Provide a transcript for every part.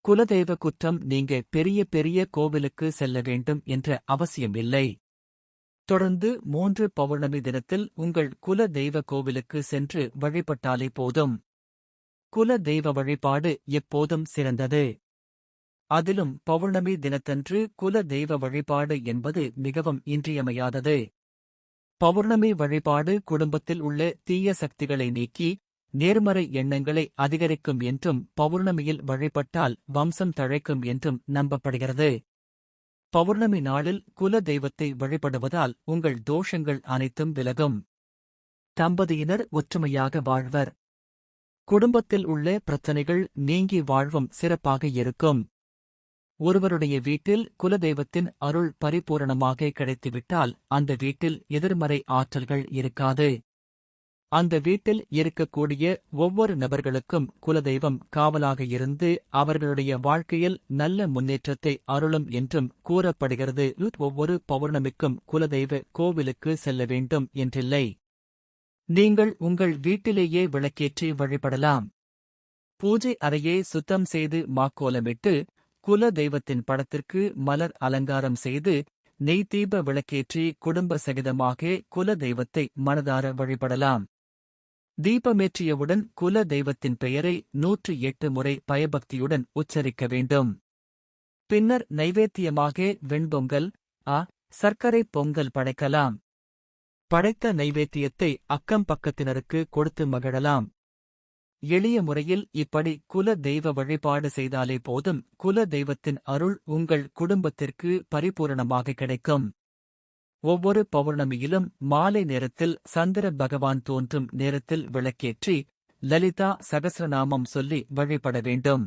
குலதெய்வ குற்றம் நீங்க பெரிய பெரிய கோவிலுக்கு செல்ல வேண்டும் என்ற அவசியம் இல்லை. தொடர்ந்து 3 பௌர்ணமி தினத்தில் உங்கள் குல தெய்வ கோவிலுக்கு சென்று வழிபட்டாலே போதும். குல தெய்வ வழிபாடு எப்போதும் சிறந்தது. அதிலும் பௌர்ணமி தினத்தன்று குல தெய்வ வழிபாடு என்பது மிகவும் இன்றியமையாதது. பௌர்ணமி வழிபாடு குடும்பத்தில் உள்ள தீய சக்திகளை நீக்கி நேர்மறை எண்ணங்களை அதிகரிக்கும் என்றும் பௌர்ணமியில் வழிபட்டால் வம்சம் தழைக்கும் என்றும் நம்பப்படுகிறது. பௌர்ணமி நாளில் குல தெய்வத்தை வழிபடுவதால் உங்கள் தோஷங்கள் அனைத்தும் விலகும். தம்பதியினர் ஒற்றுமையாக வாழ்வர். குடும்பத்தில் உள்ள பிரச்சனைகள் நீங்கி வாழ்வும் சிறப்பாக இருக்கும். ஒருவருடைய வீட்டில் குலதெய்வத்தின் அருள் பரிபூரணமாக கிடைத்துவிட்டால் அந்த வீட்டில் எதிர்மறை ஆற்றல்கள் இருக்காது. அந்த வீட்டில் இருக்கக்கூடிய ஒவ்வொரு நபர்களுக்கும் குலதெய்வம் காவலாக இருந்து அவர்களுடைய வாழ்க்கையில் நல்ல முன்னேற்றத்தை அருளும் என்றும் கூறப்படுகிறது. ஒவ்வொரு பௌர்ணமிக்கும் குலதெய்வ கோவிலுக்கு செல்ல வேண்டும் என்றில்லை. நீங்கள் உங்கள் வீட்டிலேயே விளக்கேற்றி வழிபடலாம். பூஜை அறையை சுத்தம் செய்து மாக்கோலமிட்டு குல தெய்வத்தின் படத்திற்கு மலர் அலங்காரம் செய்து நெய் தீப விளக்கேற்றி குடும்ப சகிதமாக குல தெய்வத்தை மனதார வழிபடலாம். தீபமேற்றியவுடன் குல தெய்வத்தின் பெயரை 108 முறை பயபக்தியுடன் உச்சரிக்க வேண்டும். பின்னர் நைவேத்தியமாக வெண்பொங்கல், சர்க்கரை பொங்கல் படைக்கலாம். படைத்த நைவேத்தியத்தை அக்கம் பக்கத்தினருக்கு கொடுத்து மகிழலாம். எளிய முறையில் இப்படி குல தெய்வ வழிபாடு செய்தாலே போதும். குல தெய்வத்தின் அருள் உங்கள் குடும்பத்திற்கு பரிபூரணமாக கிடைக்கும். ஒவ்வொரு பௌர்ணமியிலும் மாலை நேரத்தில் சந்திர பகவான் தோன்றும் நேரத்தில் விளக்கேற்றி லலிதா சகஸ்ரநாமம் சொல்லி வழிபட வேண்டும்.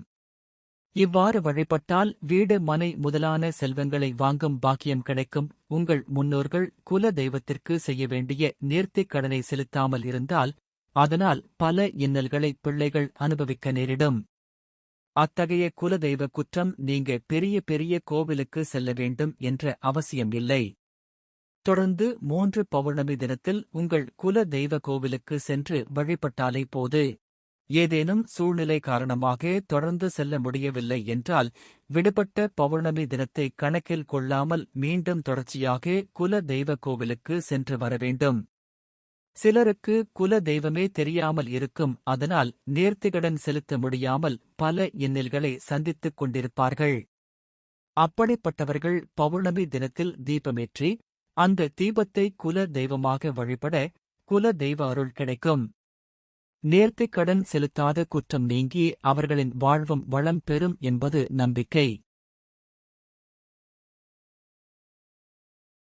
இவ்வாறு வழிபட்டால் வீடு மனை முதலான செல்வங்களை வாங்கும் பாக்கியம் கிடைக்கும். உங்கள் முன்னோர்கள் குல தெய்வத்திற்கு செய்ய வேண்டிய நேர்த்திக் கடனை செலுத்தாமல் இருந்தால் அதனால் பல இன்னல்களை பிள்ளைகள் அனுபவிக்க நேரிடும். அத்தகைய குலதெய்வ குற்றம் நீங்க பெரிய பெரிய கோவிலுக்கு செல்ல வேண்டும் என்ற அவசியம் இல்லை. தொடர்ந்து 3 பௌர்ணமி தினத்தில் உங்கள் குல தெய்வ கோவிலுக்கு சென்று வழிபட்டாலே போது. ஏதேனும் சூழ்நிலை காரணமாக தொடர்ந்து செல்ல முடியவில்லை என்றால் விடுபட்ட பௌர்ணமி தினத்தை கணக்கில் கொள்ளாமல் மீண்டும் தொடர்ச்சியாக குல தெய்வ கோவிலுக்கு சென்று வர வேண்டும். சிலருக்கு குல தெய்வமே தெரியாமல் இருக்கும். அதனால் நேர்த்திகடன் செலுத்த முடியாமல் பல இன்னல்களை சந்தித்துக் கொண்டிருப்பார்கள். அப்படிப்பட்டவர்கள் பௌர்ணமி தினத்தில் தீபமேற்றி அந்த தீபத்தை குல தெய்வமாக வழிபட குல தெய்வ அருள் கிடைக்கும். நேர்த்திக்கடன் செலுத்தாத குற்றம் நீங்கி அவர்களின் வாழ்வும் வளம் பெறும் என்பது நம்பிக்கை.